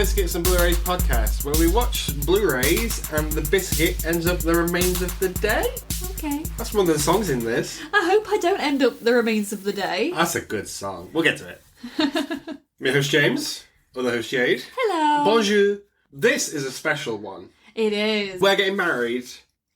Biscuits and Blurays podcast, where we watch Blu-rays and the biscuit ends up the remains of the day. Okay. That's one of the songs in this. I hope I don't end up the remains of the day. That's a good song. We'll get to it. I'm your host James, other host Jade. Hello. Bonjour. This is a special one. It is. We're getting married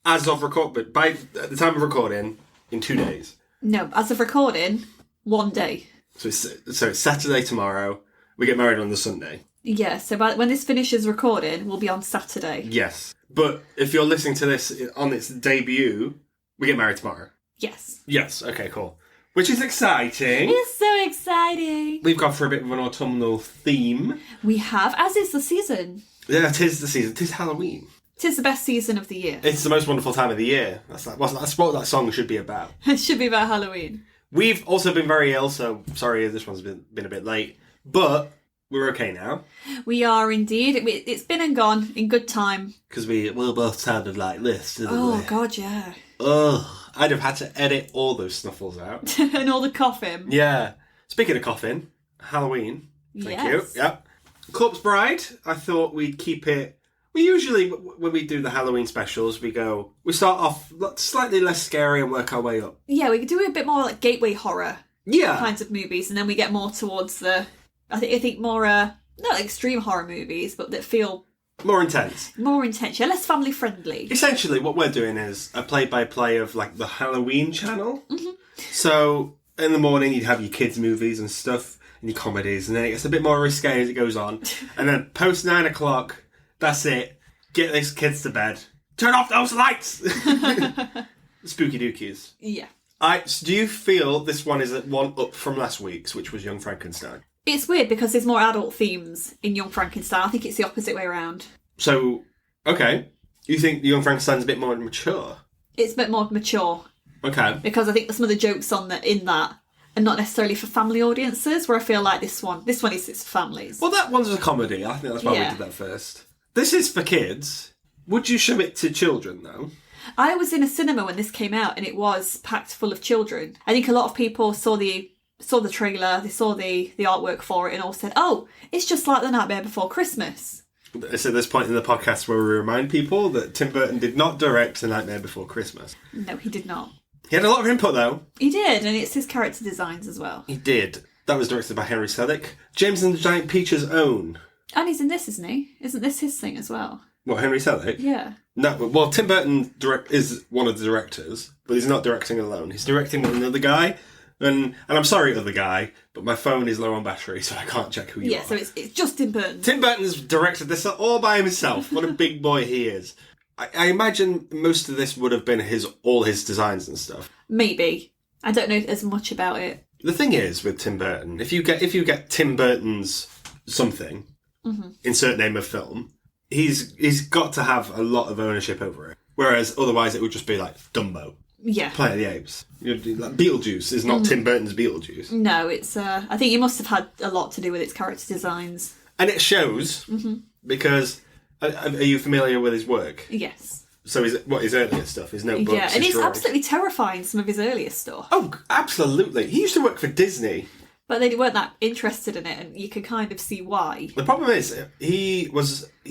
as of but by the time of recording in 2 days. No, as of recording, 1 day. So it's Saturday tomorrow. We get married on the Sunday. Yeah, so when this finishes recording, we'll be on Saturday. Yes. But if you're listening to this on its debut, we get married tomorrow. Yes. Yes, okay, cool. Which is exciting. It's so exciting. We've gone for a bit of an autumnal theme. We have, as is the season. Yeah, 'tis the season. 'Tis Halloween. 'Tis the best season of the year. It's the most wonderful time of the year. That's what that song should be about. It should be about Halloween. We've also been very ill, so sorry this one's been a bit late. But we're okay now. We are indeed. It's been and gone in good time. Because we both sounded like this, didn't we? Oh, God, yeah. Ugh. I'd have had to edit all those snuffles out. And all the coughing. Yeah. Speaking of coughing, Halloween. Thank you. Yep. Corpse Bride, I thought we'd keep it... We usually, when we do the Halloween specials, we start off slightly less scary and work our way up. Yeah, we could do a bit more like gateway horror kinds of movies, and then we get more towards the... I think more, not extreme horror movies, but that feel... More intense. More intense, yeah, less family friendly. Essentially, what we're doing is a play-by-play of, like, the Halloween channel. Mm-hmm. So, in the morning, you'd have your kids' movies and stuff, and your comedies, and then it gets a bit more risque as it goes on. And then, post 9 o'clock, that's it. Get these kids to bed. Turn off those lights! Spooky dookies. Yeah. Do you feel this one is one up from last week's, which was Young Frankenstein? It's weird because there's more adult themes in Young Frankenstein. I think it's the opposite way around. So, okay. You think Young Frankenstein's a bit more mature? It's a bit more mature. Okay. Because I think some of the jokes in that are not necessarily for family audiences, where I feel like this one is for families. Well, that one's a comedy. I think that's why we did that first. This is for kids. Would you show it to children, though? I was in a cinema when this came out, and it was packed full of children. I think a lot of people saw the trailer, they saw the artwork for it, and all said, "Oh, it's just like The Nightmare Before Christmas." It's at this point in the podcast where we remind people that Tim Burton did not direct The Nightmare Before Christmas. No, he did not. He had a lot of input, though. He did, and it's his character designs as well. He did. That was directed by Henry Selick. James and the Giant Peach's own. And he's in this, isn't he? Isn't this his thing as well? What, Henry Selick? Yeah. No, well, Tim Burton is one of the directors, but he's not directing alone. He's directing with another guy. And I'm sorry, other guy, but my phone is low on battery, so I can't check who you are. Yeah, so it's just Tim Burton. Tim Burton's directed this all by himself. What a big boy he is. I imagine most of this would have been all his designs and stuff. Maybe. I don't know as much about it. The thing is with Tim Burton, if you get Tim Burton's something, insert name of film, he's got to have a lot of ownership over it. Whereas otherwise it would just be like Dumbo. Yeah. Planet of the Apes. Like Beetlejuice is not Tim Burton's Beetlejuice. No, it's... I think he must have had a lot to do with its character designs. And it shows, because... Are you familiar with his work? Yes. So his earlier stuff, his notebooks, yeah, and his it's drawings. absolutely terrifying, some of his earlier stuff. Oh, absolutely. He used to work for Disney. But they weren't that interested in it, and you can kind of see why. The problem is, he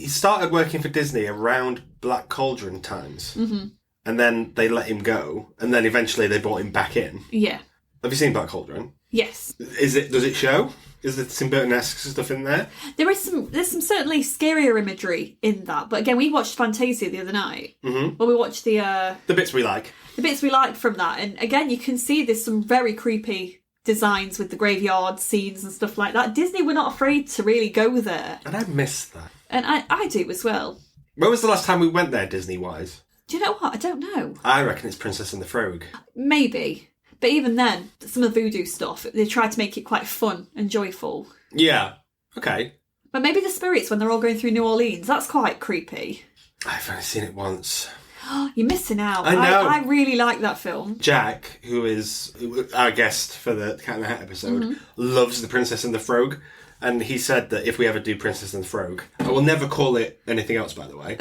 started working for Disney around Black Cauldron times. Mm-hmm. And then they let him go, and then eventually they brought him back in. Yeah. Have you seen Black Cauldron? Yes. Does it show? Is there Tim Burton-esque stuff in there? There's some certainly scarier imagery in that, but again, we watched Fantasia the other night. Mm-hmm. Well, we watched the bits we like. The bits we liked from that, and again, you can see there's some very creepy designs with the graveyard scenes and stuff like that. Disney were not afraid to really go there. And I miss that. And I do as well. When was the last time we went there, Disney-wise? Do you know what? I don't know. I reckon it's Princess and the Frog. Maybe. But even then, some of the voodoo stuff, they try to make it quite fun and joyful. Yeah. Okay. But maybe the spirits when they're all going through New Orleans, that's quite creepy. I've only seen it once. You're missing out. I know. I really like that film. Jack, who is our guest for the Cat in the Hat episode, loves The Princess and the Frog. And he said that if we ever do Princess and the Frog, I will never call it anything else, by the way.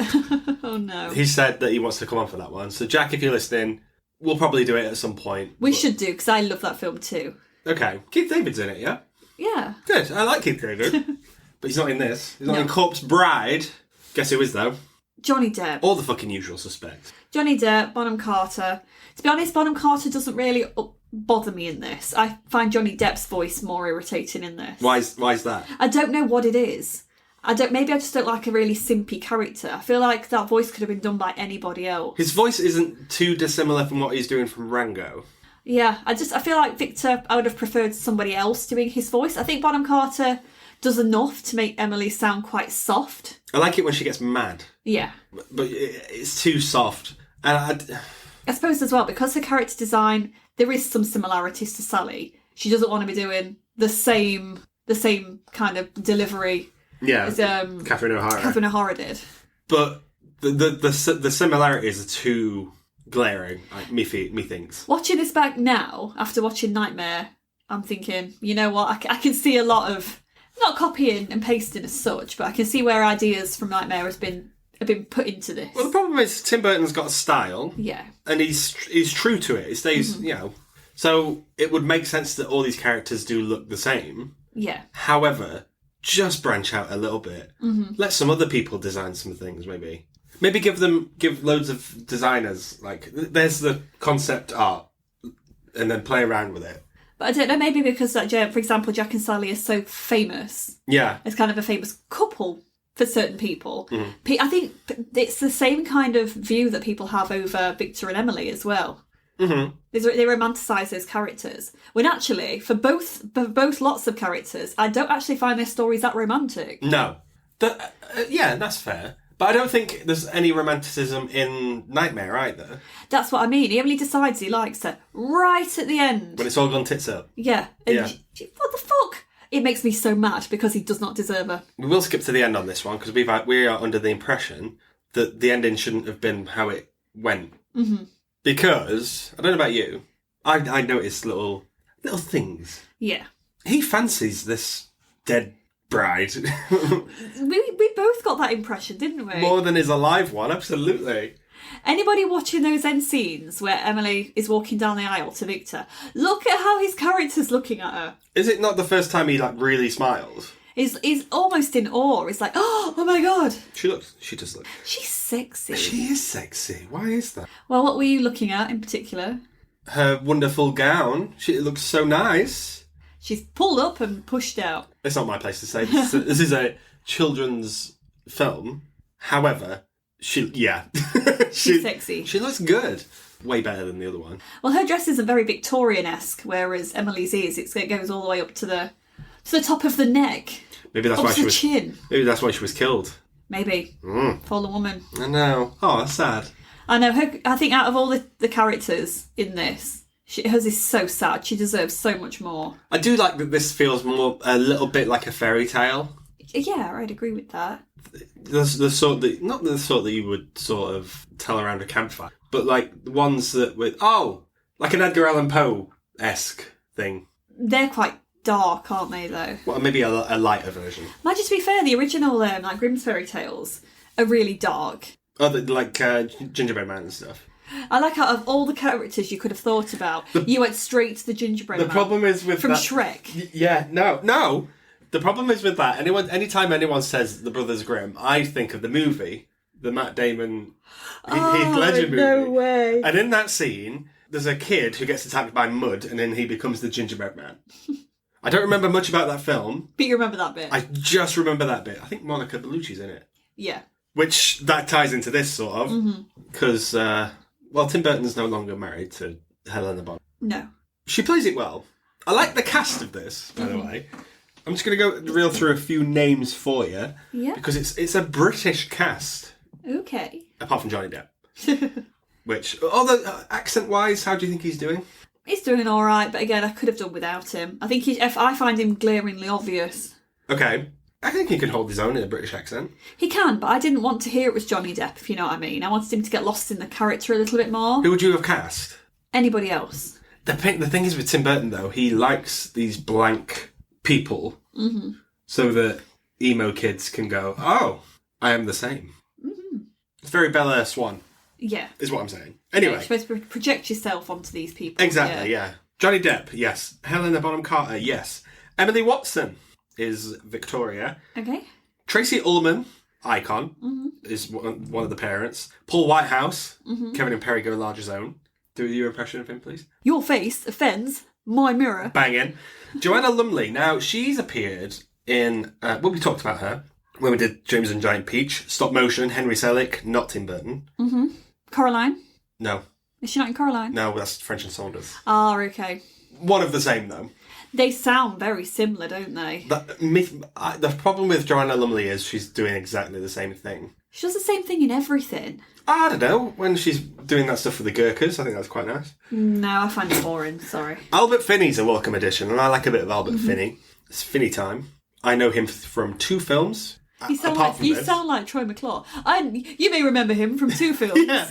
Oh, no. He said that he wants to come on for that one. So, Jack, if you're listening, we'll probably do it at some point. We should do, because I love that film too. Okay. Keith David's in it, yeah? Yeah. Good. I like Keith David. But he's not in this. He's not No. in Corpse Bride. Guess who is, though? Johnny Depp. All the fucking usual suspects. Johnny Depp, Bonham Carter. To be honest, Bonham Carter doesn't really bother me in this. I find Johnny Depp's voice more irritating in this. Why is that? I don't know what it is. Maybe I just don't like a really simpy character. I feel like that voice could have been done by anybody else. His voice isn't too dissimilar from what he's doing from Rango. Yeah, I feel like Victor, I would have preferred somebody else doing his voice. I think Bonham Carter does enough to make Emily sound quite soft. I like it when she gets mad. Yeah. But it's too soft. And I suppose as well, because her character design, there is some similarities to Sally. She doesn't want to be doing the same kind of delivery as Catherine O'Hara. Catherine O'Hara did. But the similarities are too glaring, like me thinks. Watching this back now, after watching Nightmare, I'm thinking, you know what, I can see a lot of, not copying and pasting as such, but I can see where ideas from Nightmare have been put into this. Well, the problem is Tim Burton's got a style. Yeah. And he's true to it. It stays, So it would make sense that all these characters do look the same. Yeah. However, just branch out a little bit. Mm-hmm. Let some other people design some things, maybe. Maybe give loads of designers, like, there's the concept art, and then play around with it. But I don't know, maybe because, for example, Jack and Sally are so famous. Yeah. It's kind of a famous couple for certain people. Mm-hmm. I think it's the same kind of view that people have over Victor and Emily as well. Mm-hmm. They romanticise those characters. When actually, for both lots of characters, I don't actually find their stories that romantic. No. Yeah, that's fair. But I don't think there's any romanticism in Nightmare either. That's what I mean. He only decides he likes her right at the end. When it's all gone tits up. Yeah. And Yeah. what the fuck? It makes me so mad because he does not deserve her. We will skip to the end on this one because we are under the impression that the ending shouldn't have been how it went. Mm-hmm. Because, I don't know about you, I noticed little things. Yeah. He fancies this dead bride. We both got that impression, didn't we? More than his alive one, absolutely. Anybody watching those end scenes where Emily is walking down the aisle to Victor, look at how his character's looking at her. Is it not the first time he really smiles? He's almost in awe. He's like, oh my god. She does look. She's sexy. She is sexy. Why is that? Well, what were you looking at in particular? Her wonderful gown. It looks so nice. She's pulled up and pushed out. It's not my place to say. This is a children's film. However, she's sexy. She looks good. Way better than the other one. Well, her dress isn't very Victorian-esque, whereas Emily's is. It goes all the way up to the top of the neck. Maybe that's up why to the chin. Maybe that's why she was killed. Maybe. Fallen woman. I know. Oh, that's sad. I know. I think out of all the characters in this, hers is so sad. She deserves so much more. I do like that this feels a little bit like a fairy tale. Yeah, I'd agree with that. The sort that, not the sort that you would sort of tell around a campfire, but like the ones that like an Edgar Allan Poe-esque thing. They're quite dark, aren't they, though? Well, maybe a lighter version. Mind you, to be fair, the original like Grimm's fairy tales are really dark. Oh, like Gingerbread Man and stuff. I like out of all the characters you could have thought about, you went straight to the Gingerbread Man. The problem is with from that, Shrek. Yeah, no. The problem is with that. Anytime anyone says the Brothers Grimm, I think of the movie, the Matt Damon Heath Ledger movie. No way. And in that scene, there's a kid who gets attacked by mud, and then he becomes the Gingerbread Man. I don't remember much about that film. But you remember that bit. I just remember that bit. I think Monica Bellucci's in it. Yeah. Which, that ties into this, sort of. Because, Tim Burton's no longer married to Helena Bonham. No. She plays it well. I like the cast of this, by the way. I'm just going to go reel through a few names for you. Yeah. Because it's a British cast. Okay. Apart from Johnny Depp. Which, although accent-wise, how do you think he's doing? He's doing all right, but again, I could have done without him. I think I find him glaringly obvious. Okay. I think he can hold his own in a British accent. He can, but I didn't want to hear it was Johnny Depp, if you know what I mean. I wanted him to get lost in the character a little bit more. Who would you have cast? Anybody else. The thing is with Tim Burton, though, he likes these blank people so that emo kids can go, oh, I am the same. It's very Bella Swan. Yeah. Is what I'm saying. Anyway. Yeah, you're supposed to project yourself onto these people. Exactly, yeah. Johnny Depp, yes. Helena Bonham Carter, yes. Emily Watson. is Victoria. Okay. Tracy Ullman, icon, is one of the parents. Paul Whitehouse, Kevin and Perry Go Larger Zone. Do your impression of him, please. Your face offends my mirror. Banging. Joanna Lumley. Now, she's appeared in... well, we talked about her when we did James and Giant Peach. Stop motion, Henry Selick, not Tim Burton. Coraline. No. Is she not in Coraline? No, that's French and Saunders. Ah, okay. One of the same, though. They sound very similar, don't they? The problem with Joanna Lumley is she's doing exactly the same thing. She does the same thing in everything. I don't know. When she's doing that stuff for the Gurkhas, I think that's quite nice. No, I find it boring, sorry. Albert Finney's a welcome addition, and I like a bit of Albert Finney. It's Finney time. I know him from 2 films. You sound like Troy McClure. You may remember him from 2 films. Yeah.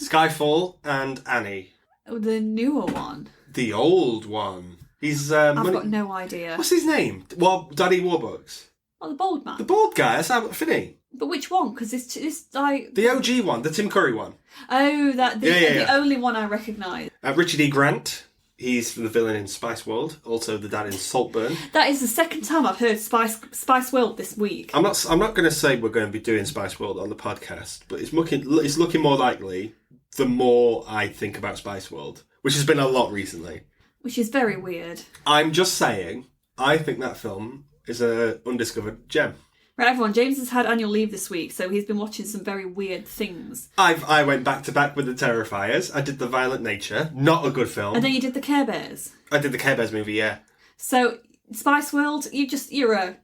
Skyfall and Annie. Oh, the newer one. The old one. He's... I've got no idea. What's his name? Well, Daddy Warbucks. Oh, the bald man. The bald guy, that's Albert Finney. But which one? Because it's like... The OG one, the Tim Curry one. Oh, the only one I recognise. Richard E. Grant. He's the villain in Spice World. Also the dad in Saltburn. That is the second time I've heard Spice World this week. I'm not going to say we're going to be doing Spice World on the podcast, but it's looking more likely the more I think about Spice World, which has been a lot recently. Which is very weird. I'm just saying, I think that film is an undiscovered gem. Right, everyone, James has had annual leave this week, so he's been watching some very weird things. I went back to back with The Terrifiers. I did The Violent Nature. Not a good film. And then you did the Care Bears. I did the Care Bears movie, yeah. So, Spice World, you're a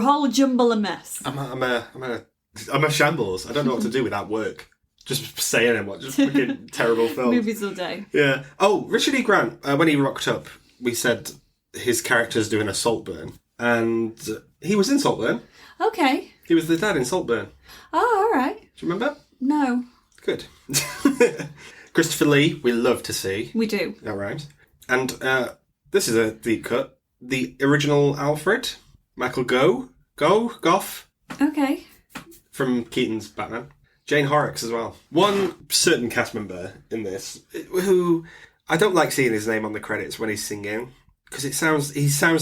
whole jumble of mess. I'm a shambles. I don't know what to do without work. Just saying and watch just freaking terrible films. Movies all day. Yeah. Oh, Richard E. Grant, when he rocked up, we said his character's doing a Saltburn. And he was in Saltburn. Okay. He was the dad in Saltburn. Oh, all right. Do you remember? No. Good. Christopher Lee, we love to see. We do. That rhymes. And this is a deep cut. The original Alfred, Michael Gough. Okay. From Keaton's Batman. Jane Horrocks as well. One certain cast member in this, who I don't like seeing his name on the credits when he's singing, because he sounds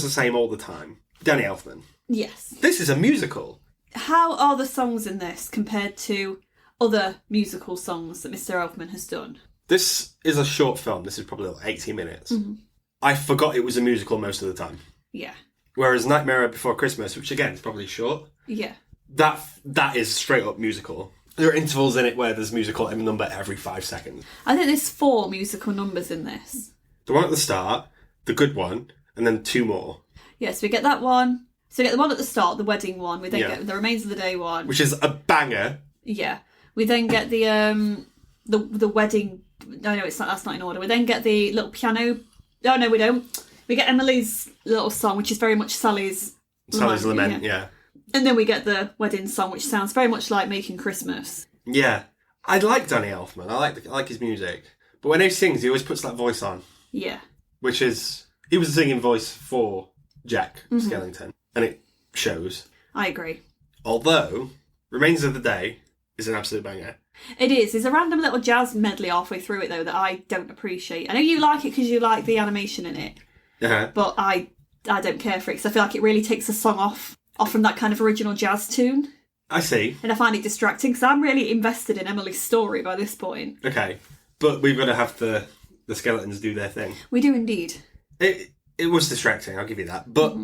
the same all the time. Danny Elfman. Yes. This is a musical. How are the songs in this compared to other musical songs that Mr. Elfman has done? This is a short film. This is probably like 80 minutes. Mm-hmm. I forgot it was a musical most of the time. Yeah. Whereas Nightmare Before Christmas, which again is probably short. Yeah. That is straight up musical. There are intervals in it where there's musical number every 5 seconds. I think there's 4 musical numbers in this. The one at the start, the good one, and then 2 more. Yes, we get that one. So we get the one at the start, the wedding one. We then get the Remains of the Day one, which is a banger. Yeah. We then get the wedding. No, it's not. That's not in order. We then get the little piano. Oh no, we don't. We get Emily's little song, which is very much Sally's lament. Yeah. And then we get the wedding song, which sounds very much like Making Christmas. Yeah, I like Danny Elfman. I like his music, but when he sings, he always puts that voice on. Yeah. Which is he was a singing voice for Jack Skellington, and it shows. I agree. Although Remains of the Day is an absolute banger. It is. There's a random little jazz medley halfway through it though that I don't appreciate. I know you like it because you like the animation in it, but I don't care for it because I feel like it really takes the song off from that kind of original jazz tune. I see. And I find it distracting because I'm really invested in Emily's story by this point. Okay, but we've got to have the skeletons do their thing. We do indeed. It was distracting, I'll give you that, but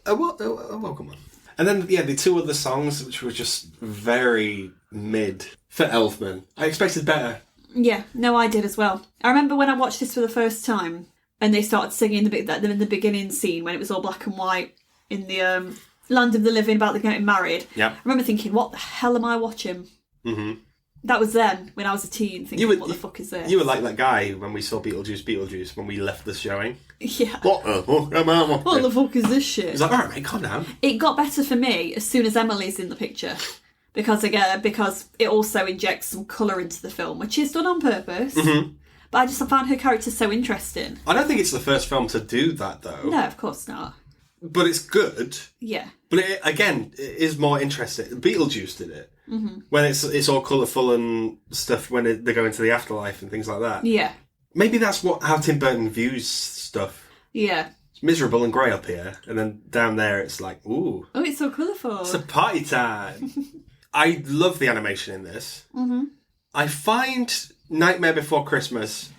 a welcome one. And then, the 2 other songs, which were just very mid for Elfman. I expected better. Yeah, no, I did as well. I remember when I watched this for the first time, and they started singing in the beginning scene when it was all black and white in the Land of the Living about them getting married. Yeah. I remember thinking, what the hell am I watching? Mm-hmm. That was then, when I was a teen, thinking, what the fuck is this? You were like that guy when we saw Beetlejuice, when we left the showing. Yeah. What the fuck is this shit? It was like, alright mate, calm down. It got better for me as soon as Emily's in the picture. Because it also injects some colour into the film, which is done on purpose. Mm-hmm. But I found her character so interesting. I don't think it's the first film to do that, though. No, of course not. But it's good. Yeah. But it is more interesting. Beetlejuice did it. Mm-hmm. When it's all colourful and stuff when they go into the afterlife and things like that. Yeah. Maybe that's how Tim Burton views stuff. Yeah. miserable and grey up here, and then down there it's like, ooh. Oh, it's so colourful. It's a party time. I love the animation in this. Mm-hmm. I find Nightmare Before Christmas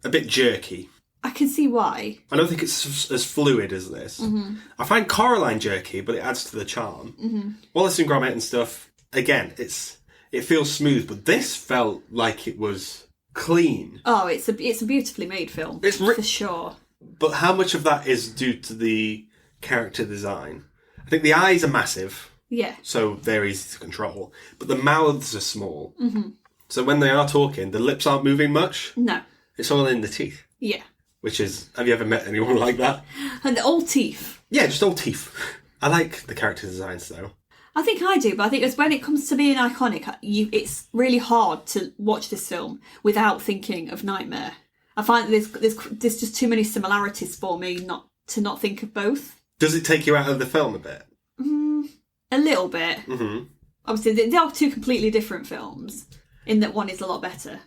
a bit jerky. I can see why. I don't think it's as fluid as this. Mm-hmm. I find Coraline jerky, but it adds to the charm. Mm-hmm. Wallace and Gromit and stuff, again, it feels smooth, but this felt like it was clean. Oh, it's a beautifully made film, for sure. But how much of that is due to the character design? I think the eyes are massive. Yeah. So they're easy to control. But the mouths are small. Mm-hmm. So when they are talking, the lips aren't moving much. No. It's all in the teeth. Yeah. Which is, have you ever met anyone like that? And all teeth. Yeah, just all teeth. I like the character designs though. I think I do, but I think it's when it comes to being iconic, it's really hard to watch this film without thinking of Nightmare. I find there's just too many similarities for me not to think of both. Does it take you out of the film a bit? A little bit. Mm-hmm. Obviously, they are two completely different films, in that one is a lot better.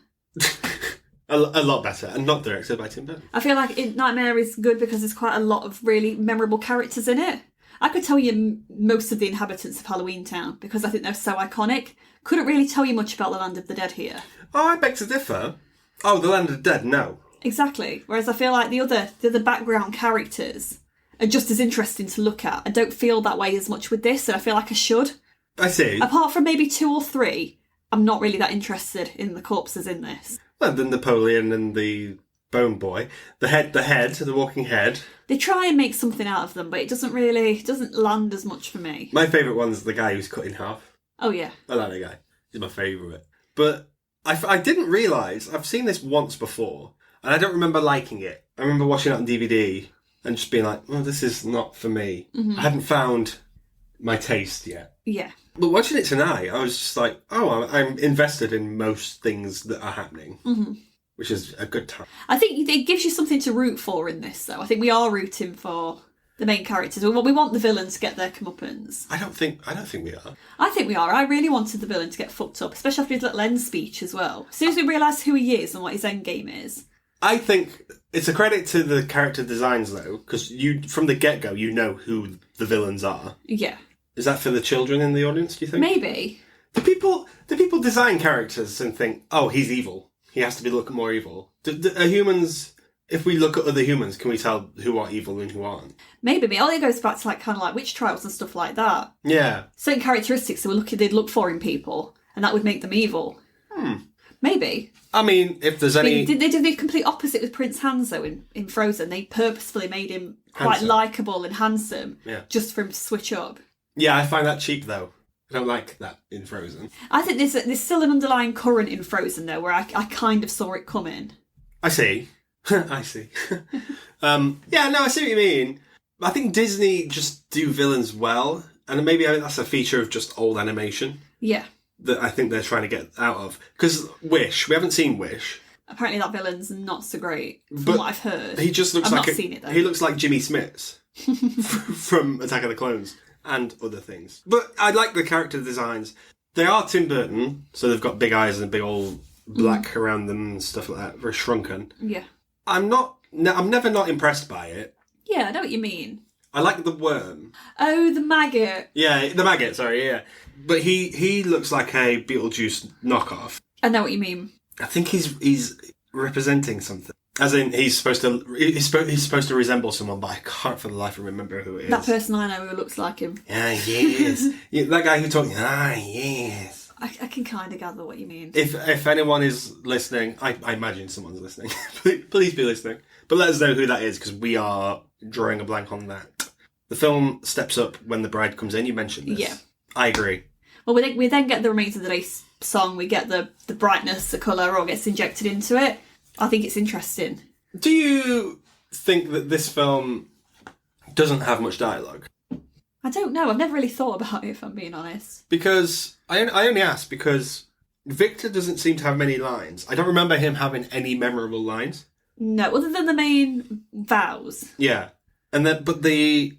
A lot better, and not directed by Tim Burton. I feel like Nightmare is good because there's quite a lot of really memorable characters in it. I could tell you most of the inhabitants of Halloween Town because I think they're so iconic. Couldn't really tell you much about the Land of the Dead here. Oh, I beg to differ. Oh, the Land of the Dead, no. Exactly. Whereas I feel like the other background characters are just as interesting to look at. I don't feel that way as much with this, and I feel like I should. I see. Apart from maybe 2 or 3, I'm not really that interested in the corpses in this. Well, the Napoleon and the Bone Boy. The walking head. They try and make something out of them, but it doesn't land as much for me. My favourite one's the guy who's cut in half. Oh, yeah. I like that guy. He's my favourite. But I didn't realise, I've seen this once before, and I don't remember liking it. I remember watching it on DVD and just being like, well, this is not for me. Mm-hmm. I hadn't found my taste yet. Yeah. But watching it tonight, I was just like, oh, I'm invested in most things that are happening, which is a good time. I think it gives you something to root for in this, though. I think we are rooting for the main characters. We want the villain to get their comeuppance. I don't think we are. I think we are. I really wanted the villain to get fucked up, especially after his little end speech as well. As soon as we realise who he is and what his end game is. I think it's a credit to the character designs, though, because from the get-go, you know who the villains are. Yeah. Is that for the children in the audience, do you think? Maybe. Do people design characters and think, oh, he's evil. He has to be looking more evil? Are humans, if we look at other humans, can we tell who are evil and who aren't? Maybe. All it goes back to kind of witch trials and stuff like that. Yeah. Certain characteristics they'd look for in people, and that would make them evil. Maybe. I mean, if there's any... They did the complete opposite with Prince Hans, though, in Frozen. They purposefully made him quite likeable and handsome, just for him to switch up. Yeah, I find that cheap, though. I don't like that in Frozen. I think there's still an underlying current in Frozen, though, where I kind of saw it coming. I see. I see. Yeah, no, I see what you mean. I think Disney just do villains well, and maybe that's a feature of just old animation. Yeah. That I think they're trying to get out of. Because Wish, we haven't seen Wish. Apparently that villain's not so great, from what I've heard. He just looks I've not seen it, though. He looks like Jimmy Smits from Attack of the Clones. And other things. But I like the character designs. They are Tim Burton, so they've got big eyes and big old black around them and stuff like that. Very shrunken. Yeah. I'm never not impressed by it. Yeah, I know what you mean. I like the worm. Oh, the maggot. Yeah, the maggot, sorry, yeah. But he looks like a Beetlejuice knockoff. I know what you mean. I think he's representing something. As in, he's supposed to resemble someone, but I can't for the life of remember who it is. That person I know who looks like him. Ah, yes. Yeah, that guy who talks. Ah, yes. I can kind of gather what you mean. If anyone is listening, I imagine someone's listening. Please be listening. But let us know who that is, because we are drawing a blank on that. The film steps up when the bride comes in. You mentioned this. Yeah. I agree. Well, we then get the Remains of the Day song. We get the brightness, the colour, all gets injected into it. I think it's interesting. Do you think that this film doesn't have much dialogue? I don't know. I've never really thought about it, if I'm being honest. Because I only ask because Victor doesn't seem to have many lines. I don't remember him having any memorable lines. No, other than the main vows. Yeah, and then but the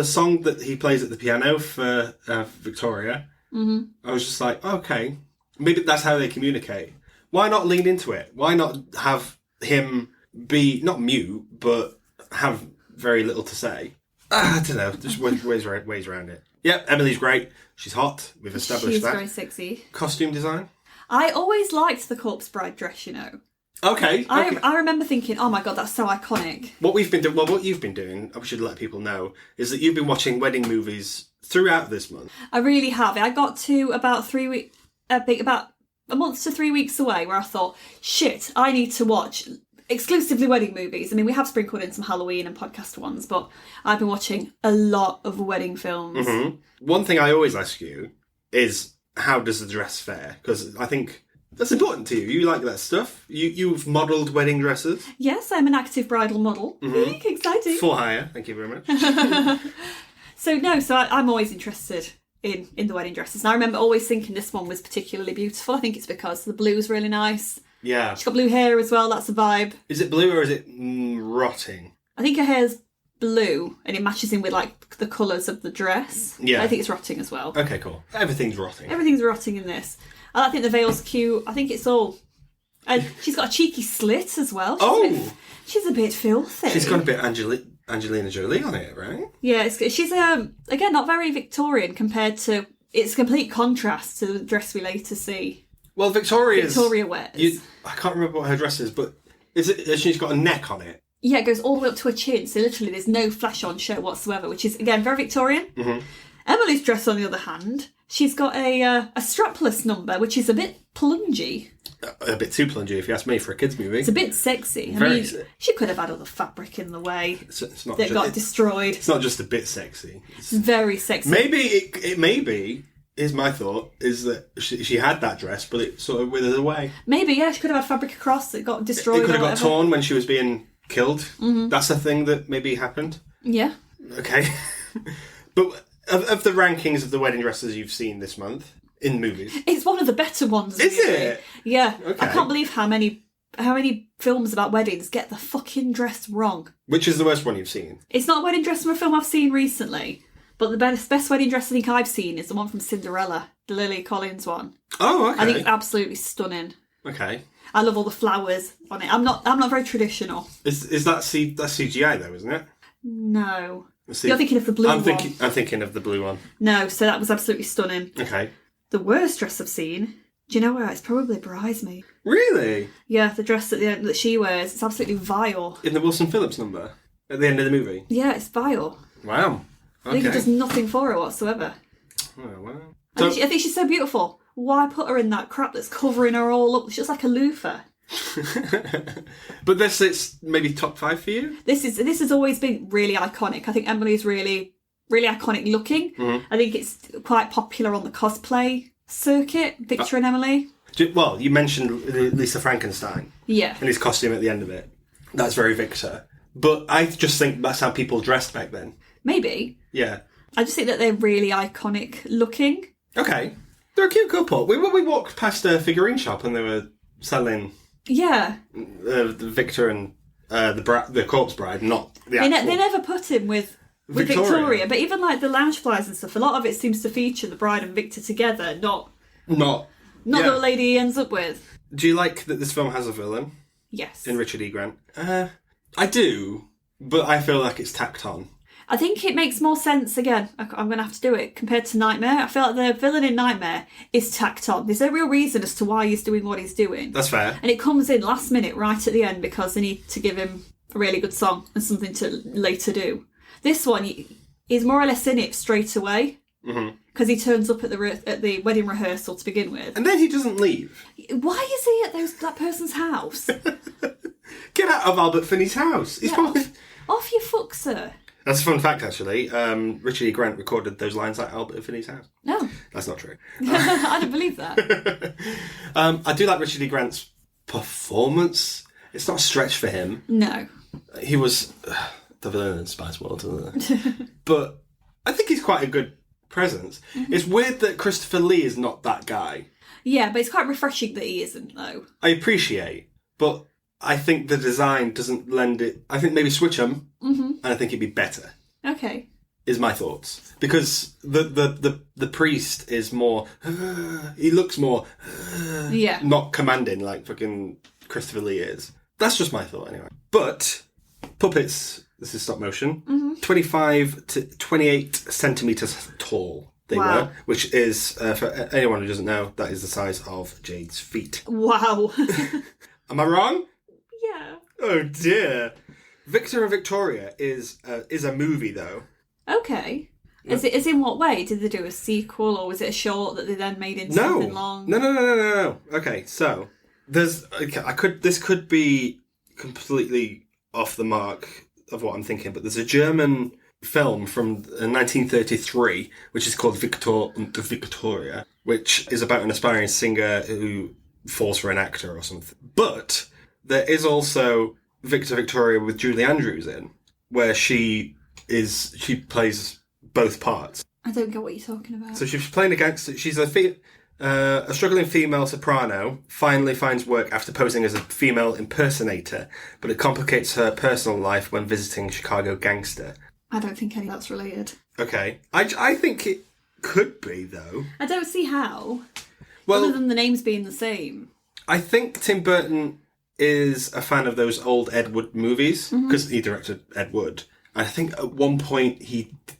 song that he plays at the piano for Victoria, I was just like, okay, maybe that's how they communicate. Why not lean into it? Why not have him be, not mute, but have very little to say. I don't know. Just ways around it. Yep, Emily's great. She's hot. We've established that. She's very sexy. Costume design? I always liked the Corpse Bride dress, you know. Okay. I remember thinking, oh my god, that's so iconic. What you've been doing, I should let people know, is that you've been watching wedding movies throughout this month. I really have. I got to about 3 weeks, about a month to 3 weeks away, where I thought, shit, I need to watch exclusively wedding movies. I mean, we have sprinkled in some Halloween and podcast ones, but I've been watching a lot of wedding films. Mm-hmm. One thing I always ask you is, how does the dress fare? Because I think that's important to you. You like that stuff. You've modelled wedding dresses. Yes, I'm an active bridal model. Mm-hmm. Exciting. For hire. Thank you very much. So I'm always interested in the wedding dresses. And I remember always thinking this one was particularly beautiful. I think it's because the blue's really nice. Yeah. She's got blue hair as well. That's a vibe. Is it blue or is it rotting? I think her hair's blue and it matches in with like the colours of the dress. Yeah. I think it's rotting as well. Okay, cool. Everything's rotting. Everything's rotting in this. I think the veil's cute. I think it's all... And she's got a cheeky slit as well. She's a bit filthy. She's got a bit Angelina Jolie on it, right? Yeah, she's, again, not very Victorian compared to... It's a complete contrast to the dress we later see. Well, Victoria wears. I can't remember what her dress is, but she's got a neck on it? Yeah, it goes all the way up to her chin, so literally there's no flash on show whatsoever, which is, again, very Victorian. Mm-hmm. Emily's dress, on the other hand, she's got a strapless number, which is a bit plungy. A bit too plungy, if you ask me, for a kids' movie. It's a bit sexy. She could have had all the fabric in the way that got destroyed. It's not just a bit sexy. It's very sexy. Maybe it may be. Here's my thought: is that she had that dress, but it sort of withered away. Maybe, yeah, she could have had fabric across that got destroyed. It could have got torn when she was being killed. Mm-hmm. That's a thing that maybe happened. Yeah. Okay, but of the rankings of the wedding dresses you've seen this month in movies, it's one of the better ones. Is it? Yeah. Okay. I can't believe how many films about weddings get the fucking dress wrong. Which is the worst one you've seen? It's not a wedding dress from a film I've seen recently. But the best wedding dress I think I've seen is the one from Cinderella, the Lily Collins one. Oh, okay. I think it's absolutely stunning. Okay. I love all the flowers on it. I'm not very traditional. Is that that's CGI though, isn't it? No. You're thinking of the blue one. I'm thinking of the blue one. No, so that was absolutely stunning. Okay. The worst dress I've seen, do you know where? It's probably Bridesmaid. Really? Yeah, the dress that she wears, it's absolutely vile. In the Wilson Phillips number? At the end of the movie? Yeah, it's vile. Wow. I think it does nothing for her whatsoever. Oh, wow. I think she's so beautiful. Why put her in that crap that's covering her all up? She's just like a loofah. But it's maybe top 5 for you? This has always been really iconic. I think Emily's really, really iconic looking. Mm-hmm. I think it's quite popular on the cosplay circuit, Victor and Emily. Well, you mentioned Lisa Frankenstein. Yeah. And his costume at the end of it. That's very Victor. But I just think that's how people dressed back then. Maybe. Yeah. I just think that they're really iconic looking. Okay. They're a cute couple. We walked past a figurine shop and they were selling... Yeah. The Victor and the Corpse Bride, not the actual... They never put him with Victoria, but even like the Loungeflies and stuff, a lot of it seems to feature the bride and Victor together, not the lady he ends up with. Do you like that this film has a villain? Yes. In Richard E. Grant? I do, but I feel like it's tacked on. I think it makes more sense, again, I'm going to have to do it, compared to Nightmare. I feel like the villain in Nightmare is tacked on. There's no real reason as to why he's doing what he's doing. That's fair. And it comes in last minute, right at the end, because they need to give him a really good song and something to later do. This one, he's more or less in it straight away, because he turns up at the wedding rehearsal to begin with. And then he doesn't leave. Why is he at that person's house? Get out of Albert Finney's house. He's probably... Off your fuck, sir. That's a fun fact, actually. Richard E. Grant recorded those lines at Albert Finney's house. No. That's not true. I don't believe that. I do like Richard E. Grant's performance. It's not a stretch for him. No. He was the villain in Spice World, isn't it? But I think he's quite a good presence. Mm-hmm. It's weird that Christopher Lee is not that guy. Yeah, but it's quite refreshing that he isn't, though. I appreciate, but I think the design doesn't lend it. I think maybe switch them, and I think it'd be better. Okay. Is my thoughts. Because the priest is more... he looks more... not commanding like fucking Christopher Lee is. That's just my thought, anyway. But puppets This is stop motion. 25 to 28 centimetres tall they were, which is, for anyone who doesn't know, that is the size of Jade's feet. Wow. Am I wrong? Yeah. Oh dear. Victor and Victoria is a movie though. Okay. Is it in what way? Did they do a sequel, or was it a short that they then made into something long? No. Okay, so this could be completely off the mark of what I'm thinking, but there's a German film from 1933 which is called Victor und Victoria, which is about an aspiring singer who falls for an actor or something. But there is also Victor Victoria with Julie Andrews in, where she plays both parts. I don't get what you're talking about. So she's playing a gangster. She's a struggling female soprano, finally finds work after posing as a female impersonator, but it complicates her personal life when visiting Chicago gangster. I don't think any of that's related. Okay. I think it could be, though. I don't see how. Well, other than the names being the same. I think Tim Burton is a fan of those old Ed Wood movies, because he directed Ed Wood. And I think at one point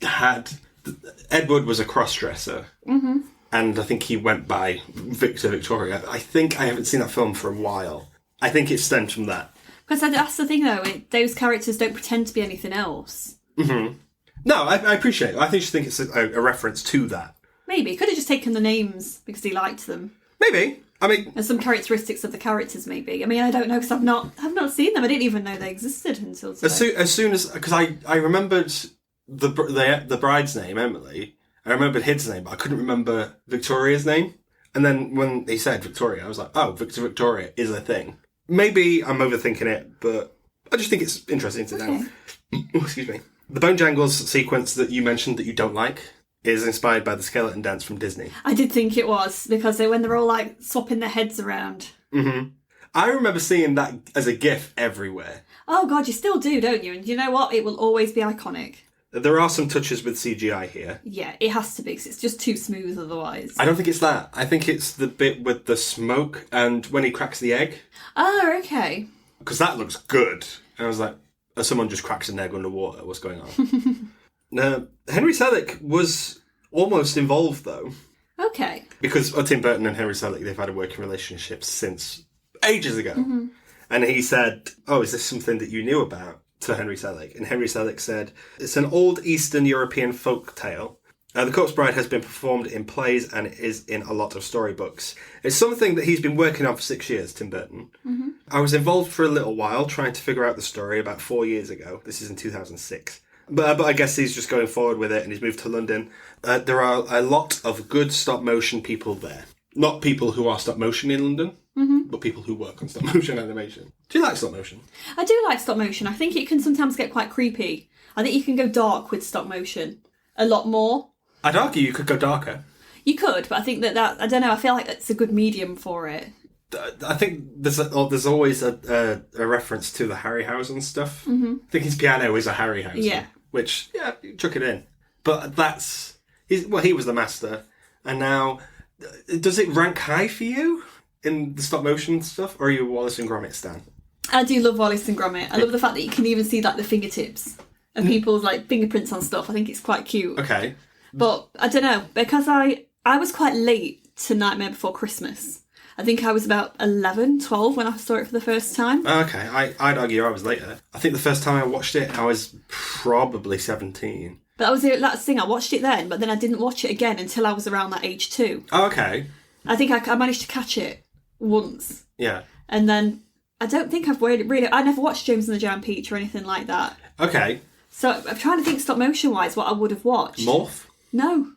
Ed Wood was a cross-dresser. Mm-hmm. And I think he went by Victor Victoria. I think I haven't seen that film for a while. I think it stems from that. Because that's the thing, though. Those characters don't pretend to be anything else. Mm-hmm. No, I appreciate it. I think it's a reference to that. Maybe. He could have just taken the names because he liked them. Maybe. I mean... And some characteristics of the characters, maybe. I mean, I don't know, because I've not seen them. I didn't even know they existed until today. As soon as... Because I remembered the bride's name, Emily. I remembered his name, but I couldn't remember Victoria's name. And then when he said Victoria, I was like, oh, Victor Victoria is a thing. Maybe I'm overthinking it, but I just think it's interesting to know. Excuse me. The Bone Jangles sequence that you mentioned that you don't like is inspired by the skeleton dance from Disney. I did think it was, because when they're all like swapping their heads around. Mm-hmm. I remember seeing that as a GIF everywhere. Oh God, you still do, don't you? And you know what? It will always be iconic. There are some touches with CGI here. Yeah, it has to be, because it's just too smooth otherwise. I don't think it's that. I think it's the bit with the smoke and when he cracks the egg. Oh, okay. Because that looks good. And I was like, oh, someone just cracks an egg underwater. What's going on? Henry Selick was almost involved, though. Okay. Because Tim Burton and Henry Selick, they've had a working relationship since ages ago. Mm-hmm. And he said, oh, is this something that you knew about? To Henry Selick. And Henry Selick said, it's an old Eastern European folk tale. The Corpse Bride has been performed in plays and is in a lot of storybooks. It's something that he's been working on for 6 years, Tim Burton. Mm-hmm. I was involved for a little while trying to figure out the story about 4 years ago. This is in 2006. But I guess he's just going forward with it and he's moved to London. There are a lot of good stop motion people there. Not people who are stop motion in London, but people who work on stop motion animation. Do you like stop motion? I do like stop motion. I think it can sometimes get quite creepy. I think you can go dark with stop motion a lot more. I'd argue you could go darker. You could, but I think that I don't know, I feel like it's a good medium for it. I think there's always a reference to the Harryhausen stuff. Mm-hmm. I think his piano is a Harryhausen. Yeah. Which, yeah, chuck it in. But he was the master. And now, does it rank high for you in the stop motion stuff? Or are you a Wallace and Gromit stan? I do love Wallace and Gromit. I love the fact that you can even see like the fingertips of people's like fingerprints on stuff. I think it's quite cute. Okay. But I don't know, because I was quite late to Nightmare Before Christmas. I think I was about 11, 12 when I saw it for the first time. Okay, I'd argue I was later. I think the first time I watched it, I was probably 17. But that's the thing, I watched it then, but then I didn't watch it again until I was around that age too. Oh, okay. I think I managed to catch it once. Yeah. And then I don't think I've really... I never watched James and the Giant Peach or anything like that. Okay. So I'm trying to think stop motion wise what I would have watched. Morph? No.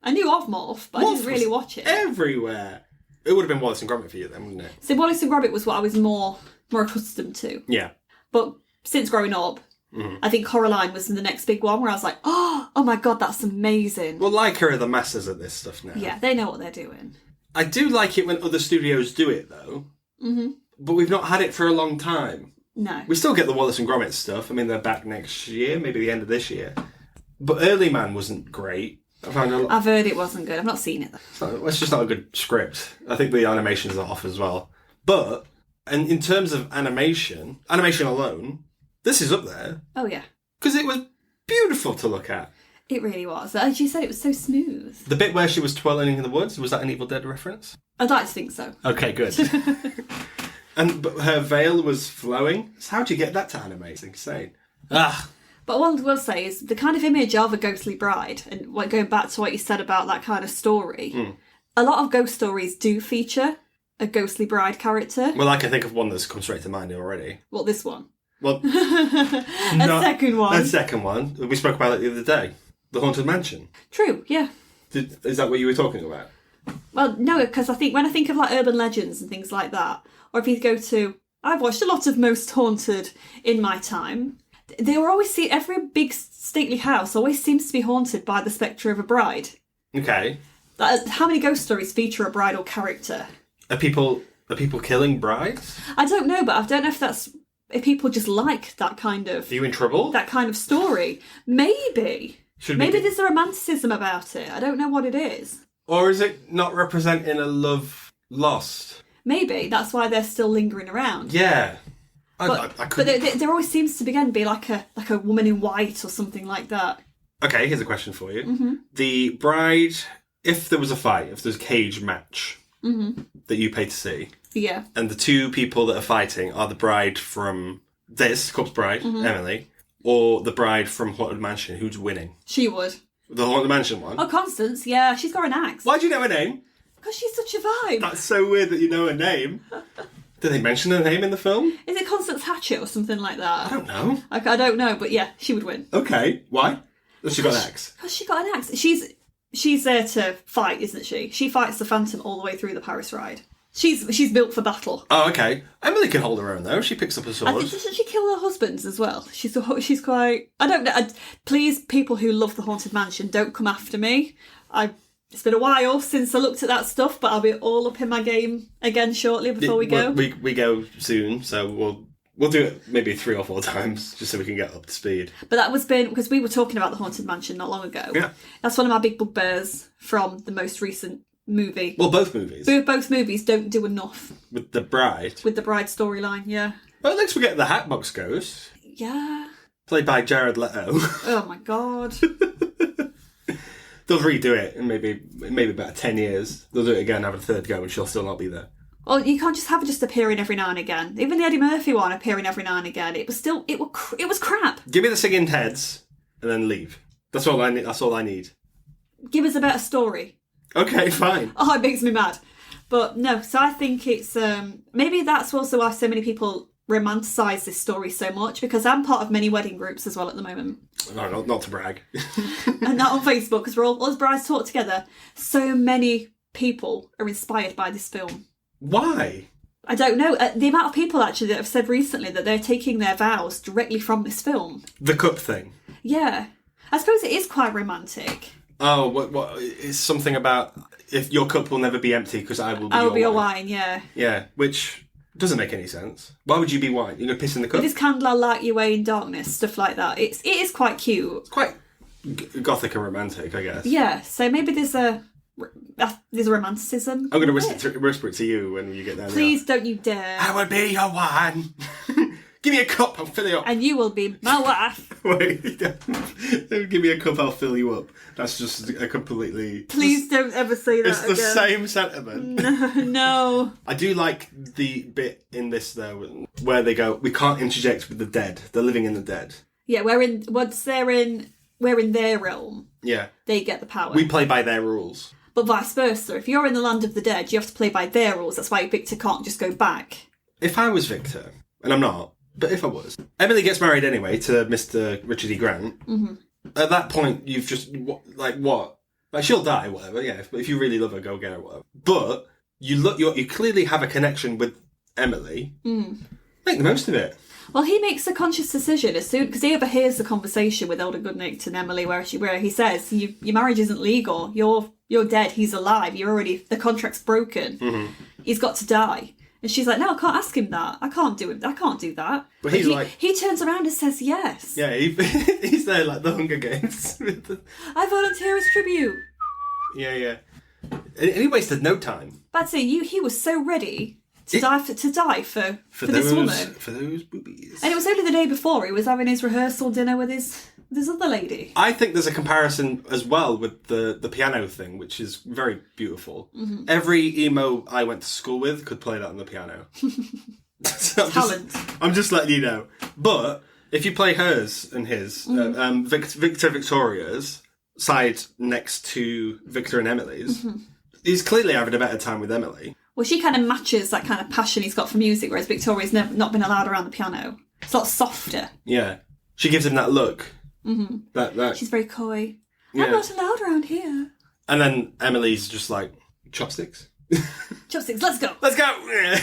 I knew of Morph, but I didn't really watch it. Everywhere. It would have been Wallace and Gromit for you then, wouldn't it? So Wallace and Gromit was what I was more accustomed to. Yeah. But since growing up, I think Coraline was the next big one where I was like, oh my God, that's amazing. Well, Leica are the masters at this stuff now. Yeah, they know what they're doing. I do like it when other studios do it, though. Mm-hmm. But we've not had it for a long time. No. We still get the Wallace and Gromit stuff. I mean, they're back next year, maybe the end of this year. But Early Man wasn't great. I've heard it wasn't good. I've not seen it, though. It's just not a good script. I think the animation's off as well. But, and in terms of animation alone, This is up there. Oh, yeah. Because it was beautiful to look at. It really was. As you said, it was so smooth. The bit where she was twirling in the woods, was that an Evil Dead reference? I'd like to think so. Okay, good. But her veil was flowing. So how'd you get that to animate? It's insane. Ah. But what I will say is the kind of image of a ghostly bride, and going back to what you said about that kind of story, a lot of ghost stories do feature a ghostly bride character. Well, I can think of one that's come straight to mind already. Well, this one. Well, second one. A second one. We spoke about it the other day. The Haunted Mansion. True, yeah. Is that what you were talking about? Well, no, because I think when I think of like urban legends and things like that, or if you go to, I've watched a lot of Most Haunted in my time. They were always see every big stately house always seems to be haunted by the spectre of a bride. Okay. How many ghost stories feature a bridal character? Are people killing brides? I don't know, but I don't know if people just like that kind of. Are you in trouble? That kind of story. Maybe. Maybe there's a romanticism about it. I don't know what it is. Or is it not representing a love lost? Maybe that's why they're still lingering around. Yeah. But there always seems to be like a woman in white or something like that. Okay, here's a question for you. Mm-hmm. The bride, if there was a fight, if there's a cage match that you pay to see, yeah, and the two people that are fighting are the bride from this, Corpse Bride, Emily, or the bride from Haunted Mansion, who's winning? She would. The Haunted Mansion one? Oh, Constance, yeah, she's got an axe. Why do you know her name? Because she's such a vibe. That's so weird that you know her name. Did they mention her name in the film? Is it Constance Hatchet or something like that? I don't know. I don't know, but yeah, she would win. Okay, why? Has she got an axe? Because she got an axe. She's there to fight, isn't she? She fights the Phantom all the way through the Paris ride. She's built for battle. Oh, okay. Emily can hold her own though. She picks up a sword. I think she kill her husbands as well. She's quite. I don't know. Please, people who love the Haunted Mansion, don't come after me. It's been a while since I looked at that stuff, but I'll be all up in my game again shortly before we go. We go soon, so we'll do it maybe 3 or 4 times just so we can get up to speed. But that was because we were talking about the Haunted Mansion not long ago. Yeah, that's one of my big bugbears from the most recent movie. Well, both movies. Both movies don't do enough with the bride. With the bride storyline, yeah. Well, let's forget the Hatbox Ghost. Yeah. Played by Jared Leto. Oh my god. They'll redo it in maybe about 10 years. They'll do it again, have a third go, and she'll still not be there. Well, you can't just have her just appearing every now and again. Even the Eddie Murphy one appearing every now and again. It was crap. Give me the singing heads and then leave. That's all I need. Give us a better story. Okay, fine. Oh, it makes me mad. But no, so I think it's maybe that's also why so many people romanticise this story so much, because I'm part of many wedding groups as well at the moment. No, not to brag. And that on Facebook, because we're all as brides talk together. So many people are inspired by this film. Why? I don't know. The amount of people actually that have said recently that they're taking their vows directly from this film. The cup thing. Yeah. I suppose it is quite romantic. Oh, what? It's something about if your cup will never be empty because I will be your wine, yeah. Yeah, which doesn't make any sense. Why would you be wine? You're going to piss in the cup? With this candle, I'll light you away in darkness, stuff like that. It is quite cute. It's quite gothic and romantic, I guess. Yeah, so maybe there's a romanticism. I'm going to whisper it to you when you get there. Please don't you dare. I will be your wine. Give me a cup, I'll fill you up. And you will be my wife. Wait, don't give me a cup, I'll fill you up. That's just a completely... Please don't ever say that again. It's the same sentiment. No. I do like the bit in this, though, where they go, we can't interject with the dead. They're living in the dead. Yeah, once we're in their realm, yeah, they get the power. We play by their rules. But vice versa. If you're in the land of the dead, you have to play by their rules. That's why Victor can't just go back. If I was Victor, and I'm not, but if I was, Emily gets married anyway to Mr. Richard E. Grant. Mm-hmm. At that point, you've just what? Like she'll die, whatever. Yeah, if you really love her, go get her, whatever. But you clearly have a connection with Emily. Mm. Make the most of it. Well, he makes a conscious decision as soon because he overhears the conversation with Elder Goodnight and Emily, where he says, "Your marriage isn't legal. You're dead. He's alive. The contract's broken. Mm-hmm. He's got to die." And she's like, "No, I can't ask him that. I can't do it. I can't do that." But he turns around and says yes. Yeah, he's there like the Hunger Games. I volunteer as tribute. Yeah. And he wasted no time. But I'd say he was so ready to die for this woman. For those boobies. And it was only the day before he was having his rehearsal dinner with his other lady. I think there's a comparison as well with the piano thing, which is very beautiful. Mm-hmm. Every emo I went to school with could play that on the piano. So Talent. I'm just letting you know. But if you play hers and his, Victor Victoria's side next to Victor and Emily's, he's clearly having a better time with Emily. Well, she kind of matches that kind of passion he's got for music, whereas Victoria's not been allowed around the piano. It's a lot softer. Yeah. She gives him that look. Mm-hmm. That She's very coy. Yeah. I'm not allowed around here. And then Emily's just like, chopsticks? Chopsticks, let's go. Let's go! Yeah.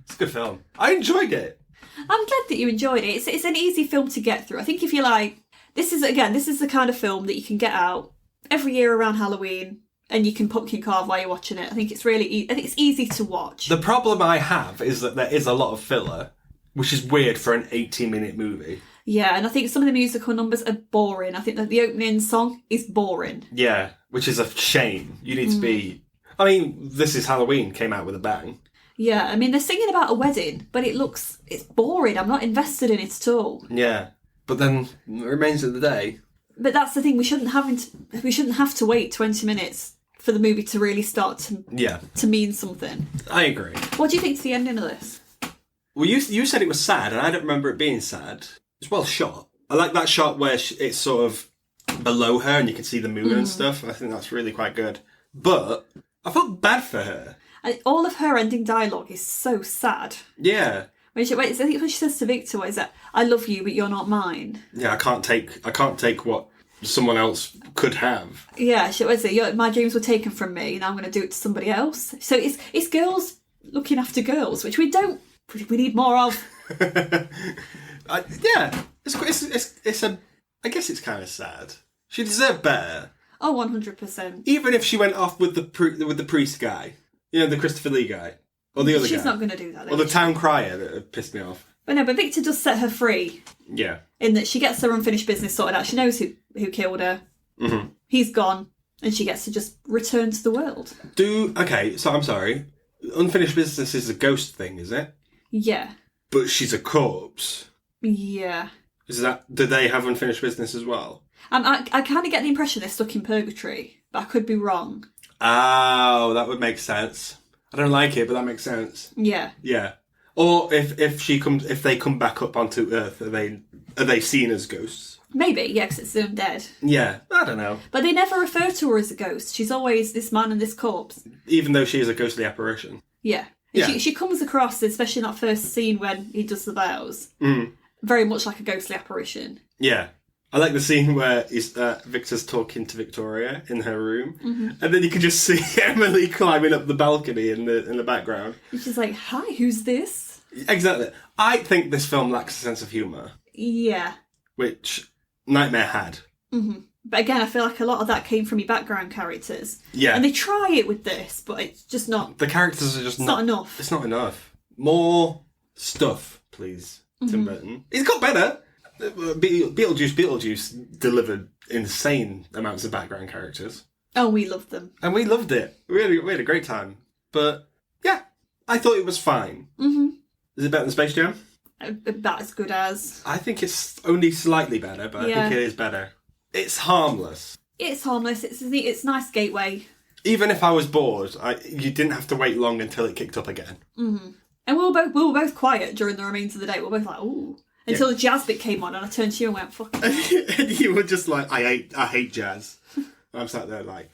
It's a good film. I enjoyed it. I'm glad that you enjoyed it. It's an easy film to get through. I think if you like... This is the kind of film that you can get out every year around Halloween and you can pumpkin carve while you're watching it. I think it's really... I think it's easy to watch. The problem I have is that there is a lot of filler, which is weird for an 80-minute movie. Yeah, and I think some of the musical numbers are boring. I think that the opening song is boring. Yeah, which is a shame. You need to be... I mean, This Is Halloween came out with a bang. Yeah, I mean, they're singing about a wedding, but it's boring. I'm not invested in it at all. Yeah, but then it remains of the day. But that's the thing. We shouldn't have to wait 20 minutes for the movie to really start to mean something. I agree. What do you think to the ending of this? Well, you said it was sad, and I don't remember it being sad. It's well shot. I like that shot where it's sort of below her and you can see the moon and stuff. I think that's really quite good. But I felt bad for her. All of her ending dialogue is so sad. Yeah. I think when she says to Victor, is that I love you, but you're not mine. Yeah, I can't take what someone else could have. Yeah, she was it. My dreams were taken from me, and I'm going to do it to somebody else. So it's girls looking after girls, which we need more of. Yeah, it's I guess it's kind of sad. She deserved better. Oh, 100%. Even if she went off with the priest guy. You know, the Christopher Lee guy. Or the other guy. She's not going to do that. Or the town crier that pissed me off. But Victor does set her free. Yeah. In that she gets her unfinished business sorted out. She knows who killed her. Mm-hmm. He's gone. And she gets to just return to the world. Okay, so I'm sorry. Unfinished business is a ghost thing, is it? Yeah. But she's a corpse. Yeah. Do they have unfinished business as well? I kind of get the impression they're stuck in purgatory. But I could be wrong. Oh, that would make sense. I don't like it, but that makes sense. Yeah. Yeah. Or if they come back up onto Earth, are they seen as ghosts? Maybe, yeah, because it's the undead. Yeah, I don't know. But they never refer to her as a ghost. She's always this man and this corpse. Even though she is a ghostly apparition. Yeah. Yeah. She comes across, especially in that first scene when he does the vows, very much like a ghostly apparition. Yeah. I like the scene where Victor's talking to Victoria in her room, and then you can just see Emily climbing up the balcony in the background. And she's like, "Hi, who's this?" Exactly. I think this film lacks a sense of humour. Yeah. Which Nightmare had. Mm-hmm. But again, I feel like a lot of that came from your background characters. Yeah. And they try it with this, but it's just not... The characters are just not enough. It's not enough. More stuff, please, Tim Burton. He's got better. Beetlejuice delivered insane amounts of background characters. Oh, we loved them. And we loved it. We had a great time. But, yeah, I thought it was fine. Mm-hmm. Is it better than Space Jam? About as good as... I think it's only slightly better, but I think it is better. It's harmless. It's harmless. It's nice gateway. Even if I was bored, you didn't have to wait long until it kicked up again. Mm-hmm. And we were both quiet during the remains of the day. We were both like, ooh. Until the jazz bit came on and I turned to you and went, fuck it. And you were just like, I hate jazz. I'm sat there like,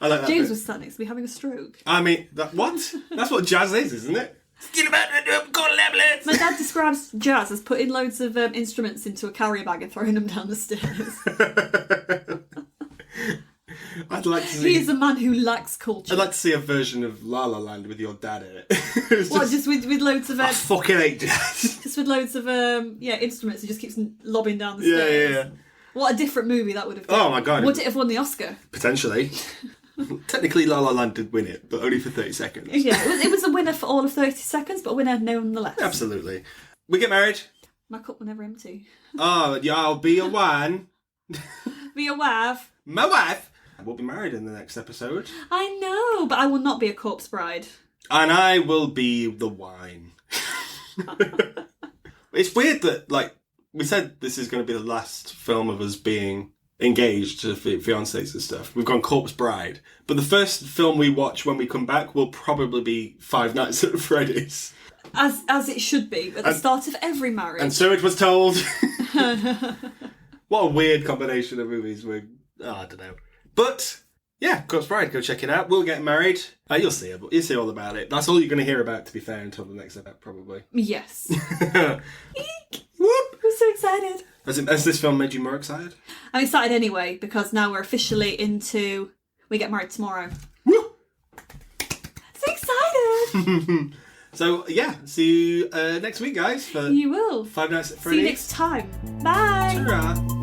I like that James bit. was sat next to me having a stroke. I mean, what? That's what jazz is, isn't it? My dad describes jazz as putting loads of instruments into a carrier bag and throwing them down the stairs. I'd like to see... He is a man who lacks culture. I'd like to see a version of La La Land with your dad in it. Just with loads of... I fucking hate jazz. Just with loads of instruments. He just keeps lobbing down the stairs. Yeah. What a different movie that would have been. Oh my god. Would it have won the Oscar? Potentially. Technically La La Land did win it, but only for 30 seconds. Yeah, it was a winner for all of 30 seconds, but a winner nonetheless. Absolutely. We get married. My cup will never empty. Oh, y'all be a wine. Be a wife. My wife. We'll be married in the next episode. I know, but I will not be a corpse bride. And I will be the wine. It's weird that, like, we said this is going to be the last film of us being engaged to fiancés and stuff. We've gone corpse bride. But the first film we watch when we come back will probably be Five Nights at Freddy's. As it should be, at the start of every marriage. And so it was told. What a weird combination of movies. I don't know. But, yeah, Corpse Bride, go check it out. We'll get married. You'll see it. You'll see all about it. That's all you're going to hear about, to be fair, until the next episode, probably. Yes. Eek! Whoop! I'm so excited. Has this film made you more excited? I'm excited anyway, because now we're officially into... We get married tomorrow. Woo! So excited! So, yeah, see you next week, guys. For you will. Five Nights at Freddy's. See you next time. Bye! Ta-ra.